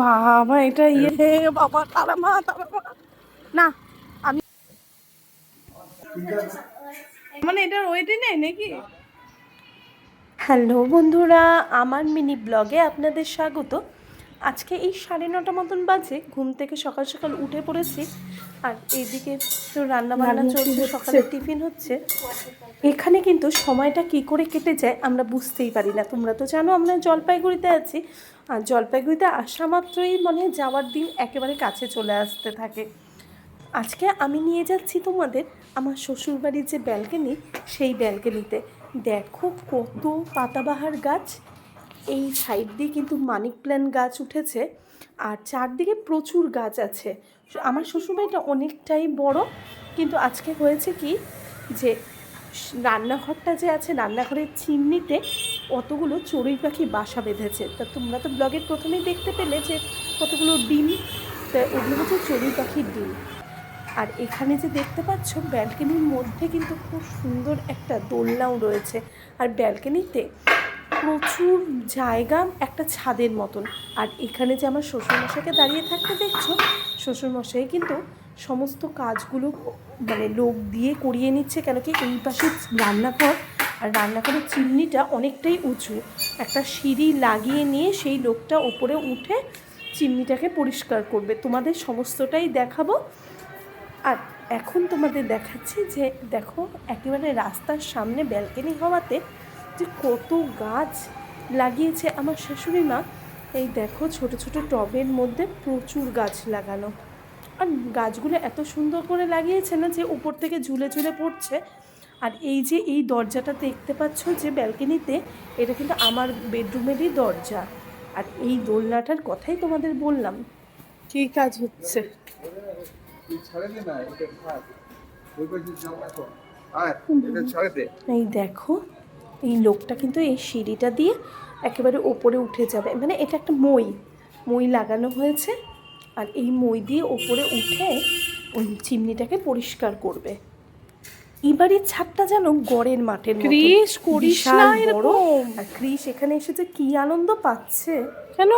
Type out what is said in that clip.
বাবা এটা বাবা তারা মা না আমি মানে এটার ওয়েটই নেই নাকি। হ্যালো বন্ধুরা, আমার মিনি ব্লগে আপনাদের স্বাগত। আজকে এই 9:30 মতন বাজে, ঘুম থেকে সকাল সকাল উঠে পড়েছি। আর এইদিকে তো রান্নাবান্না চলছে, সকালে টিফিন হচ্ছে। এখানে কিন্তু সময়টা কি করে কেটে যায় আমরা বুঝতেই পারি না। তোমরা তো জানো আমরা জলপাইগুড়িতে আছি, আর জলপাইগুড়িতে আসা মাত্রই মানে যাওয়ার দিন একেবারে কাছে চলে আসতে থাকে। আজকে আমি নিয়ে যাচ্ছি তোমাদের আমার শ্বশুরবাড়ির যে ব্যালকনি, সেই ব্যালকনিতে। দেখো কত পাতাবাহার গাছ, এই সাইড দিয়ে কিন্তু মানি প্ল্যান্ট গাছ উঠেছে, আর চারদিকে প্রচুর গাছ আছে। আমার শ্বশুরবাড়িটা অনেকটাই বড়, কিন্তু আজকে হয়েছে কি যে রান্নাঘরটা যে আছে, রান্নাঘরের চিমনিতে কতগুলো চড়ুই পাখি বাসা বেঁধেছে। তা তোমরা তো ব্লগের প্রথমেই দেখতে পেলে যে কতগুলো ডিম, তা ওগুলো হচ্ছে চড়ুই পাখির ডিম। আর এখানে যে দেখতে পাচ্ছ ব্যালকনির মধ্যে কিন্তু খুব সুন্দর একটা দোলনাও রয়েছে। আর ব্যালকনিতে প্রচুর জায়গা, একটা ছাদের মতন। আর এখানে যে আমার শ্বশুরমশাইকে দাঁড়িয়ে থাকতে দেখছো, শ্বশুরমশাই কিন্তু সমস্ত কাজগুলো মানে লোক দিয়ে করিয়ে নিচ্ছে। কেন কি এই পাশে রান্নাঘর, আর রান্নাঘরের চিমনিটা অনেকটাই উঁচু, একটা সিঁড়ি লাগিয়ে নিয়ে সেই লোকটা ওপরে উঠে চিমনিটাকে পরিষ্কার করবে। তোমাদের সমস্তটাই দেখাবো। আর এখন তোমাদের দেখাচ্ছি যে দেখো একেবারে রাস্তার সামনে ব্যালকনি হওয়াতে যে কত গাছ লাগিয়েছে আমার শাশুড়ি মা। এই দেখো ছোট ছোট টবের মধ্যে প্রচুর গাছ লাগানো, আর গাছগুলো এত সুন্দর করে লাগিয়েছে না যে উপর থেকে ঝুলে ঝুলে পড়ছে। আর এই যে এই দরজাটা দেখতে পাচ্ছ যে ব্যালকনিতে, এটা কিন্তু আমার বেডরুমেরই দরজা। আর এই দোলনাটার কথাই তোমাদের বললাম। কী কাজ হচ্ছে এই দেখো, এই লোকটা কিন্তু এই সিঁড়িটা দিয়ে একেবারে ওপরে উঠে যাবে। মানে এটা একটা মই লাগানো হয়েছে, আর এই মই দিয়ে ওপরে উঠে ওই চিমনিটাকে পরিষ্কার করবে। এবারের ছাদটা যেন গড়ের মাঠের মতো, ক্রিস করিস না এরকম। আর ক্রিস এখানে এসে যে কি আনন্দ পাচ্ছে কেন।